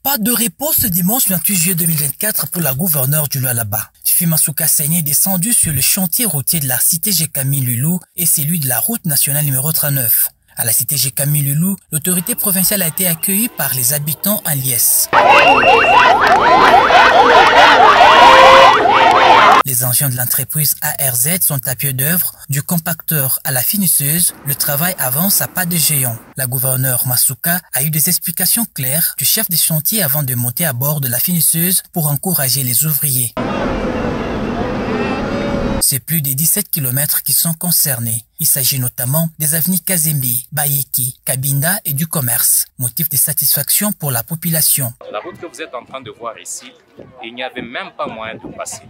Pas de repos ce dimanche 28 juillet 2024 pour la gouverneure du Lualaba. Fifi Masuka Saini est descendu sur le chantier routier de la cité Gékami Lulu et celui de la route nationale numéro 39. À la cité Gékami Lulu, l'autorité provinciale a été accueillie par les habitants en liesse. Les engins de l'entreprise ARZ sont à pied d'œuvre, du compacteur à la finisseuse, le travail avance à pas de géant. La gouverneure Masuka a eu des explications claires du chef des chantiers avant de monter à bord de la finisseuse pour encourager les ouvriers. C'est plus de 17 km qui sont concernés. Il s'agit notamment des avenues Kazembe, Bayeki, Kabinda et du commerce. Motif de satisfaction pour la population. La route que vous êtes en train de voir ici, il n'y avait même pas moyen de passer.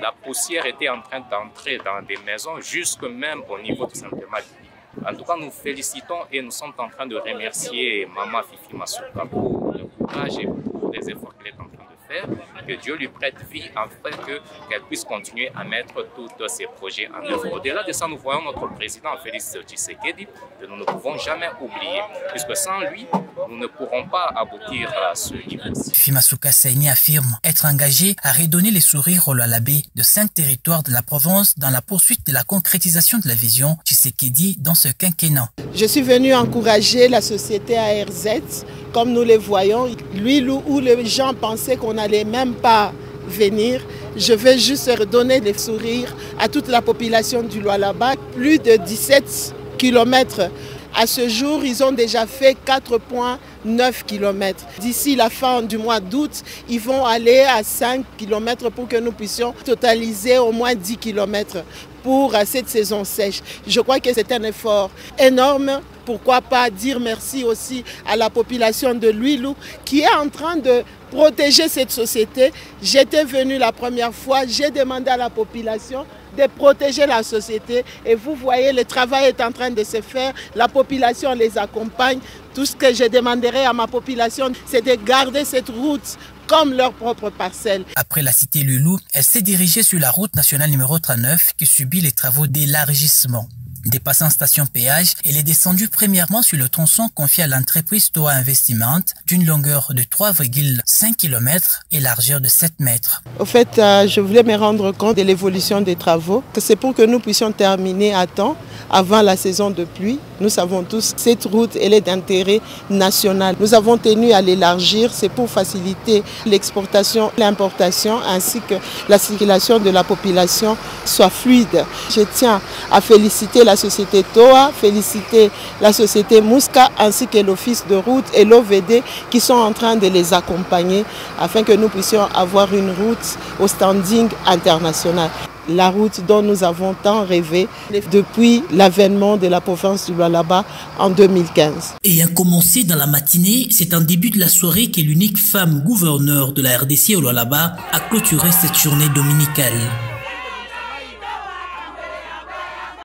La poussière était en train d'entrer dans des maisons, jusque même au niveau tout simplement du lit. En tout cas, nous félicitons et nous sommes en train de remercier Maman Fifi Masuka pour le courage et pour les efforts qu'elle est en train de faire. Que Dieu lui prête vie afin qu'elle puisse continuer à mettre tous ses projets en œuvre. Au-delà de ça, nous voyons notre président Félix Tshisekedi que nous ne pouvons jamais oublier, puisque sans lui, nous ne pourrons pas aboutir à ce niveau-ci. Fifi Masuka Saini affirme être engagé à redonner les sourires au Lualabé de 5 territoires de la province dans la poursuite de la concrétisation de la vision Tshisekedi dans ce quinquennat. Je suis venu encourager la société ARZ, comme nous le voyons, lui où les gens pensaient qu'on n'allait même pas venir. Je vais juste redonner les sourires à toute la population du Lualaba. Plus de 17 km. À ce jour, ils ont déjà fait 4,9 km. D'ici la fin du mois d'août, ils vont aller à 5 km pour que nous puissions totaliser au moins 10 km pour cette saison sèche. Je crois que c'est un effort énorme. Pourquoi pas dire merci aussi à la population de Luilu qui est en train de protéger cette société. J'étais venu la première fois, j'ai demandé à la population de protéger la société et vous voyez le travail est en train de se faire, la population les accompagne. Tout ce que je demanderai à ma population, c'est de garder cette route comme leur propre parcelle. Après la cité Lulu, elle s'est dirigée sur la route nationale numéro 39 qui subit les travaux d'élargissement. Dépassant station péage, elle est descendue premièrement sur le tronçon confié à l'entreprise Toa Investiment d'une longueur de 3,5 km et largeur de 7 mètres. Au fait, je voulais me rendre compte de l'évolution des travaux. C'est pour que nous puissions terminer à temps avant la saison de pluie. Nous savons tous que cette route elle est d'intérêt national. Nous avons tenu à l'élargir, c'est pour faciliter l'exportation, l'importation ainsi que la circulation de la population soit fluide. Je tiens à féliciter la société Toa, féliciter la société Muska ainsi que l'office de route et l'OVD qui sont en train de les accompagner afin que nous puissions avoir une route au standing international. La route dont nous avons tant rêvé depuis l'avènement de la province du Lualaba en 2015. Ayant commencé dans la matinée, c'est en début de la soirée que l'unique femme gouverneure de la RDC au Lualaba a clôturé cette journée dominicale.